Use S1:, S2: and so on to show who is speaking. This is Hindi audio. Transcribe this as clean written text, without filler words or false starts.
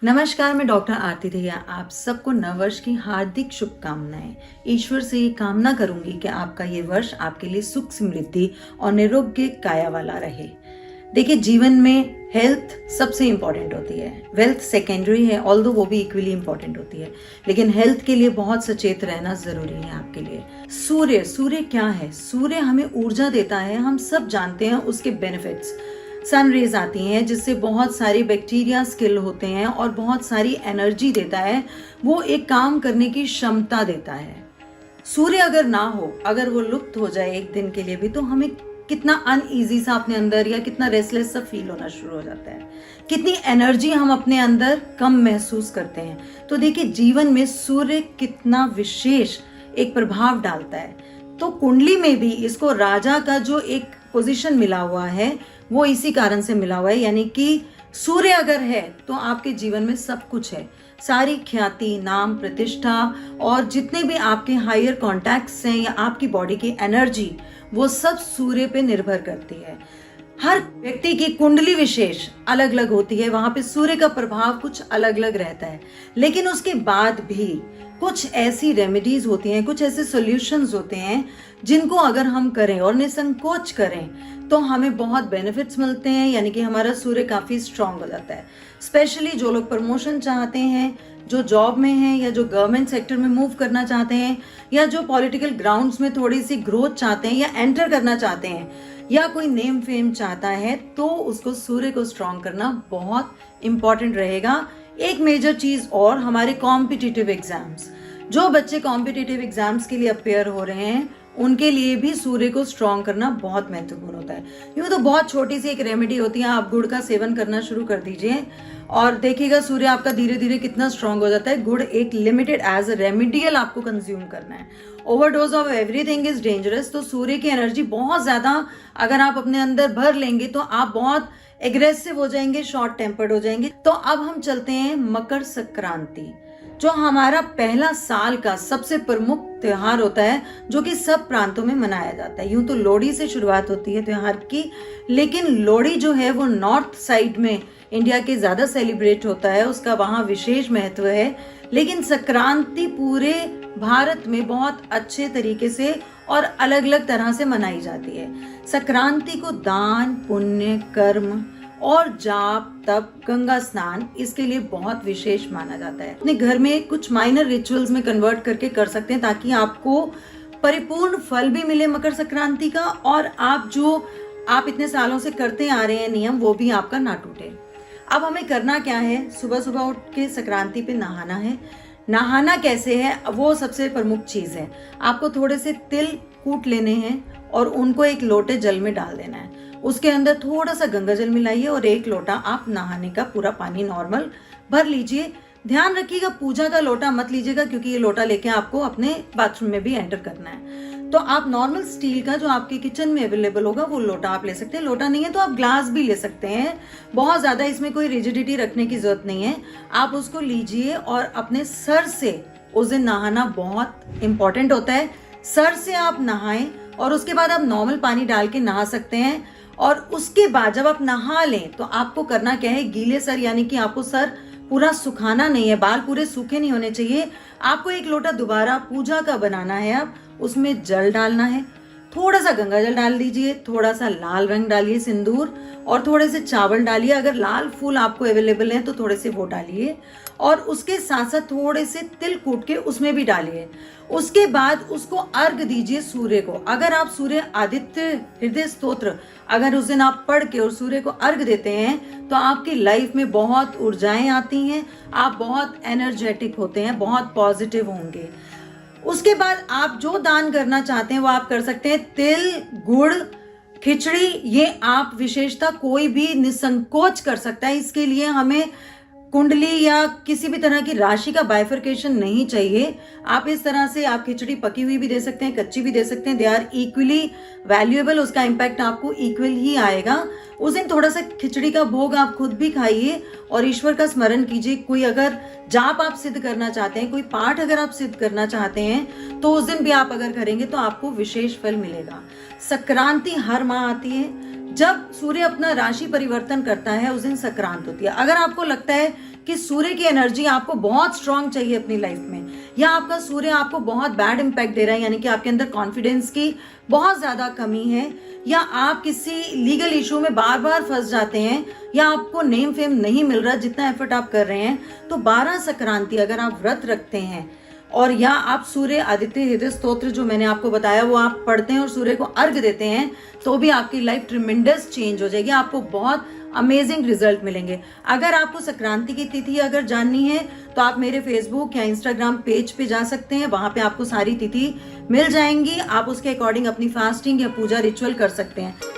S1: नमस्कार, मैं डॉक्टर आरती दहिया आप सबको नववर्ष की हार्दिक शुभकामनाएं। ईश्वर से ये कामना करूंगी कि आपका ये वर्ष आपके लिए सुख समृद्धि और निरोग्य काया वाला रहे। देखिए, जीवन में हेल्थ सबसे इम्पोर्टेंट होती है, वेल्थ सेकेंडरी है, ऑल्दो वो भी इक्वली इम्पोर्टेंट होती है, लेकिन हेल्थ के लिए बहुत सचेत रहना जरूरी है आपके लिए। सूर्य क्या है? सूर्य हमें ऊर्जा देता है, हम सब जानते हैं उसके बेनिफिट्स। सन रेज आती हैं जिससे बहुत सारे बैक्टीरिया स्किल होते हैं और बहुत सारी एनर्जी देता है, वो एक काम करने की क्षमता देता है। सूर्य अगर ना हो, अगर वो लुप्त हो जाए एक दिन के लिए भी, तो हमें कितना अनईजी सा अपने अंदर या कितना रेस्टलेस सा फील होना शुरू हो जाता है, कितनी एनर्जी हम अपने अंदर कम महसूस करते हैं। तो देखिए, जीवन में सूर्य कितना विशेष एक प्रभाव डालता है। तो कुंडली में भी इसको राजा का जो एक पोजीशन मिला हुआ है वो इसी कारण से मिला हुआ है, यानी कि सूर्य अगर है तो आपके जीवन में सब कुछ है। सारी ख्याति, नाम, प्रतिष्ठा और जितने भी आपके हायर कॉन्टैक्ट्स हैं या आपकी बॉडी की एनर्जी, वो सब सूर्य पे निर्भर करती है। हर व्यक्ति की कुंडली विशेष अलग अलग होती है, वहां पे सूर्य का प्रभाव कुछ अलग अलग रहता है। लेकिन उसके बाद भी कुछ ऐसी रेमेडीज होती हैं, कुछ ऐसे सॉल्यूशंस होते हैं जिनको अगर हम करें और निसंकोच करें तो हमें बहुत बेनिफिट्स मिलते हैं, यानी कि हमारा सूर्य काफी स्ट्रांग हो जाता है। स्पेशली जो लोग प्रमोशन चाहते हैं, जो जॉब में हैं या जो गवर्नमेंट सेक्टर में मूव करना चाहते हैं, या जो पॉलिटिकल ग्राउंड्स में थोड़ी सी ग्रोथ चाहते हैं या एंटर करना चाहते हैं, या कोई नेम फेम चाहता है, तो उसको सूर्य को स्ट्रांग करना बहुत इंपॉर्टेंट रहेगा। एक मेजर चीज और, हमारे कॉम्पिटिटिव एग्जाम्स, जो बच्चे कॉम्पिटिटिव एग्जाम्स के लिए अपेयर हो रहे हैं, उनके लिए भी सूर्य को स्ट्रांग करना बहुत महत्वपूर्ण होता है। यूं तो बहुत छोटी सी एक रेमेडी होती है, आप गुड़ का सेवन करना शुरू कर दीजिए और देखिएगा सूर्य आपका धीरे धीरे कितना स्ट्रांग हो जाता है। गुड़ एक लिमिटेड एज अ रेमेडियल आपको कंज्यूम करना है। Overdose of everything is dangerous. तो सूर्य की एनर्जी बहुत ज्यादा अगर आप अपने अंदर भर लेंगे तो आप बहुत एग्रेसिव हो जाएंगे, शॉर्ट टेम्पर्ड हो जाएंगे। तो अब हम चलते हैं मकर संक्रांति, जो हमारा पहला साल का सबसे प्रमुख त्योहार होता है, जो कि सब प्रांतों में मनाया जाता है। यूं तो लोहड़ी से शुरुआत होती है त्योहार की, लेकिन लोहड़ी जो है वो नॉर्थ साइड में इंडिया के ज्यादा सेलिब्रेट होता है, उसका वहां विशेष महत्व है। लेकिन संक्रांति पूरे भारत में बहुत अच्छे तरीके से और अलग अलग तरह से मनाई जाती है। संक्रांति को दान, पुण्य, कर्म और जाप, तप, गंगा स्नान, इसके लिए बहुत विशेष माना जाता है। अपने घर में कुछ माइनर रिचुअल्स में कन्वर्ट करके कर सकते हैं, ताकि आपको परिपूर्ण फल भी मिले मकर संक्रांति का, और आप इतने सालों से करते आ रहे हैं नियम, वो भी आपका ना टूटे। अब हमें करना क्या है? सुबह सुबह उठ के संक्रांति पे नहाना है। नहाना कैसे है, वो सबसे प्रमुख चीज है। आपको थोड़े से तिल कूट लेने हैं और उनको एक लोटे जल में डाल देना है। उसके अंदर थोड़ा सा गंगा जल मिलाइए और एक लोटा आप नहाने का पूरा पानी नॉर्मल भर लीजिए। ध्यान रखिएगा, पूजा का लोटा मत लीजिएगा, क्योंकि ये लोटा लेके आपको अपने बाथरूम में भी एंटर करना है। तो आप नॉर्मल स्टील का जो आपके किचन में अवेलेबल होगा वो लोटा आप ले सकते हैं। लोटा नहीं है तो आप ग्लास भी ले सकते हैं। बहुत ज्यादा इसमें कोई रिजिडिटी रखने की जरूरत नहीं है। आप उसको लीजिए और अपने सर से उस दिन नहाना बहुत इंपॉर्टेंट होता है। सर से आप नहाएं और उसके बाद आप नॉर्मल पानी डाल के नहा सकते हैं। और उसके बाद जब आप नहा लें तो आपको करना क्या है, गीले सर, यानी कि आपको सर पूरा सुखाना नहीं है, बाल पूरे सूखे नहीं होने चाहिए। आपको एक लोटा दोबारा पूजा का बनाना है। आप उसमें जल डालना है, थोड़ा सा गंगा जल डाल दीजिए, थोड़ा सा लाल रंग डालिए, सिंदूर, और थोड़े से चावल डालिए। अगर लाल फूल आपको अवेलेबल है तो थोड़े से वो डालिए, और उसके साथ साथ थोड़े से तिल कूट के उसमें भी डालिए। उसके बाद उसको अर्घ दीजिए सूर्य को। अगर आप सूर्य आदित्य हृदय स्तोत्र अगर उस दिन आप पढ़ के और सूर्य को अर्घ देते हैं तो आपकी लाइफ में बहुत ऊर्जाएं आती हैं, आप बहुत एनर्जेटिक होते हैं, बहुत पॉजिटिव होंगे। उसके बाद आप जो दान करना चाहते हैं वो आप कर सकते हैं। तिल, गुड़, खिचड़ी, ये आप विशेषता कोई भी निसंकोच कर सकता है। इसके लिए हमें कुंडली या किसी भी तरह की राशि का बाइफर्केशन नहीं चाहिए। आप इस तरह से आप खिचड़ी पकी हुई भी दे सकते हैं, कच्ची भी दे सकते हैं। दे आर इक्वली वैल्यूएबल, उसका इम्पैक्ट आपको इक्वल ही आएगा। उस दिन थोड़ा सा खिचड़ी का भोग आप खुद भी खाइए और ईश्वर का स्मरण कीजिए। कोई अगर जाप आप सिद्ध करना चाहते हैं, कोई पाठ अगर आप सिद्ध करना चाहते हैं, तो उस दिन भी आप अगर करेंगे तो आपको विशेष फल मिलेगा। संक्रांति हर माह आती है। जब सूर्य अपना राशि परिवर्तन करता है उस दिन संक्रांत होती है। अगर आपको लगता है कि सूर्य की एनर्जी आपको बहुत स्ट्रांग चाहिए अपनी लाइफ में, या आपका सूर्य आपको बहुत बैड इम्पैक्ट दे रहा है, यानी कि आपके अंदर कॉन्फिडेंस की बहुत ज्यादा कमी है, या आप किसी लीगल इशू में बार बार फंस जाते हैं, या आपको नेम फेम नहीं मिल रहा जितना एफर्ट आप कर रहे हैं, तो 12 संक्रांति अगर आप व्रत रखते हैं और या आप सूर्य आदित्य हृदय स्तोत्र जो मैंने आपको बताया वो आप पढ़ते हैं और सूर्य को अर्घ देते हैं, तो भी आपकी लाइफ ट्रिमेंडस चेंज हो जाएगी, आपको बहुत अमेजिंग रिजल्ट मिलेंगे। अगर आपको संक्रांति की तिथि अगर जाननी है तो आप मेरे फेसबुक या इंस्टाग्राम पेज पे जा सकते हैं, वहां पे आपको सारी तिथि मिल जाएंगी, आप उसके अकॉर्डिंग अपनी फास्टिंग या पूजा रिचुअल कर सकते हैं।